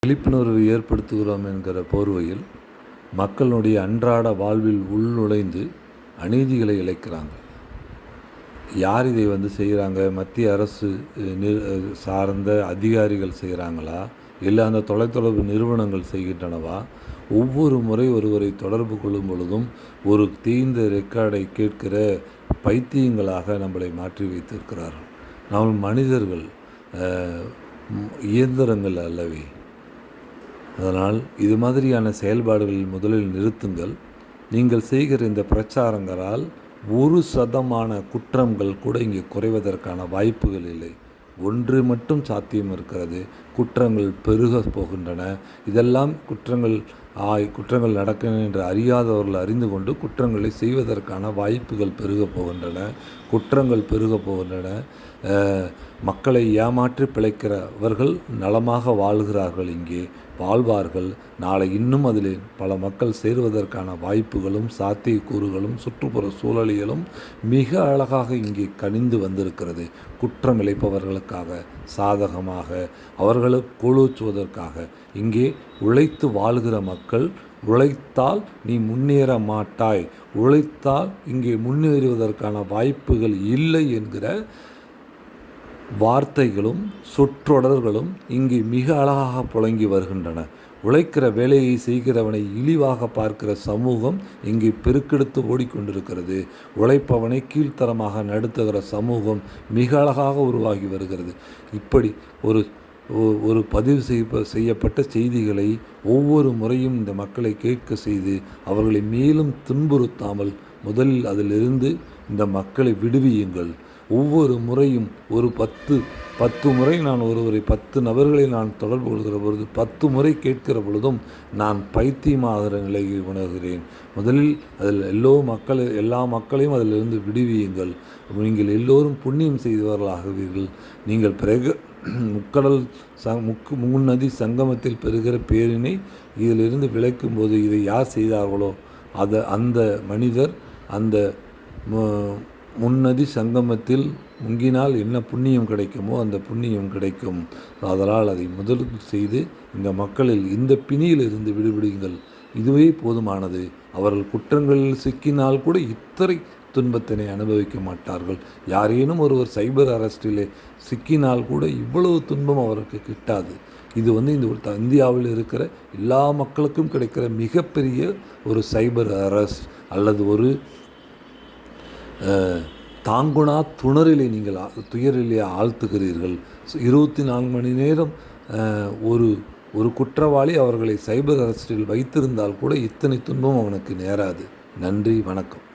விழிப்புணர்வு ஏற்படுத்துகிறோம் என்கிற போர்வையில் மக்களுடைய அன்றாட வாழ்வில் உள்நுழைந்து அநீதிகளை இழைக்கிறாங்க. யார் இதை செய்கிறாங்க? மத்திய அரசு சார்ந்த அதிகாரிகள் செய்கிறாங்களா, இல்லை அந்த தொலைத்தொடர்பு நிறுவனங்கள் செய்கின்றனவா? ஒவ்வொரு முறை ஒருவரை தொடர்பு கொள்ளும் பொழுதும் ஒரு தீர்ந்த ரெக்கார்டை கேட்கிற பைத்தியங்களாக நம்மளை மாற்றி வைத்திருக்கிறார்கள். நாம் மனிதர்கள், இயந்திரங்கள் அல்லவே. அதனால் இது மாதிரியான செயல்பாடுகளில் முதலில் நிறுத்துங்கள். நீங்கள் செய்கிற இந்த பிரச்சாரங்களால் 1% குற்றங்கள் கூட இங்கே குறைவதற்கான வாய்ப்புகள் இல்லை. ஒன்று மட்டும் சாத்தியம் இருக்கிறது: குற்றங்கள் பெருக போகின்றன. இதெல்லாம் குற்றங்கள் நடக்கின்றன என்று அறியாதவர்கள் அறிந்து கொண்டு குற்றங்களை செய்வதற்கான வாய்ப்புகள் பெருக போகின்றன. குற்றங்கள் பெருக போகின்றன. மக்களை ஏமாற்றி பிழைக்கிறவர்கள் நலமாக வாழ்கிறார்கள், இங்கே வாழ்வார்கள். நாளை இன்னும் அதில் பல மக்கள் சேருவதற்கான வாய்ப்புகளும் சாத்தியக்கூறுகளும் சுற்றுப்புற சூழலியலும் மிக அழகாக இங்கே கனிந்து வந்திருக்கிறது. குற்றம் இழைப்பவர்களுக்காக சாதகமாக, அவர்களை கொழுச்சுவதற்காக. இங்கே உழைத்து வாழ்கிற மக்கள், உழைத்தால் நீ முன்னேற மாட்டாய், உழைத்தால் இங்கே முன்னேறுவதற்கான வாய்ப்புகள் இல்லை என்கிற வார்த்தைகளும் சொற்றொடர்களும் இங்கே மிக அழகாக புழங்கி வருகின்றன. உழைக்கிற வேலையை செய்கிறவனை இழிவாக பார்க்கிற சமூகம் இங்கே பெருக்கெடுத்து ஓடிக்கொண்டிருக்கிறது. உழைப்பவனை கீழ்த்தரமாக நடத்துகிற சமூகம் மிக அழகாக உருவாகி வருகிறது. இப்படி ஒரு பதிவு செய்யப்பட்ட செய்திகளை ஒவ்வொரு முறையும் இந்த மக்களை கேட்க செய்து அவர்களை மேலும் துன்புறுத்தாமல் முதலில் அதிலிருந்து இந்த மக்களை விடுவியுங்கள். ஒவ்வொரு முறையும் ஒரு 10 முறை நான் ஒருவரை 10 நபர்களை நான் தொடர்பு கொள்கிற பொழுது 10 முறை கேட்கிற பொழுதும் நான் பைத்தியமாகிற நிலையை உணர்கிறேன். முதலில் அதில் எல்லா மக்களையும் அதிலிருந்து விடுவியுங்கள். நீங்கள் எல்லோரும் புண்ணியம் செய்தவர்களாகுவீர்கள். நீங்கள் பிறகு முன்னதி சங்கமத்தில் பெறுகிற பேரினை இதிலிருந்து விளைக்கும்போது இதை யார் செய்தார்களோ அந்த மனிதர் அந்த முன்னதி சங்கமத்தில் முங்கினால் என்ன புண்ணியம் கிடைக்குமோ அந்த புண்ணியம் கிடைக்கும். அதனால் அதை முதல் செய்து இந்த மக்களில் இந்த பிணியிலிருந்து விடுபடுங்கள். இதுவே போதுமானது. அவர்கள் குற்றங்களில் சிக்கினால் கூட இத்தனை துன்பத்தினை அனுபவிக்க மாட்டார்கள். யாரேனும் ஒருவர் சைபர் அரெஸ்டிலே சிக்கினால் கூட இவ்வளவு துன்பம் அவருக்கு கிட்டாது. இது இந்த இந்தியாவில் இருக்கிற எல்லா மக்களுக்கும் கிடைக்கிற மிகப்பெரிய ஒரு சைபர் அரெஸ்ட், அல்லது ஒரு தாங்குணா துயரிலே ஆழ்த்துகிறீர்கள். 24 மணி நேரம் ஒரு குற்றவாளி அவர்களை சைபர் அரெஸ்டில் வைத்திருந்தால் கூட இத்தனை துன்பம் அவனுக்கு நேராது. நன்றி, வணக்கம்.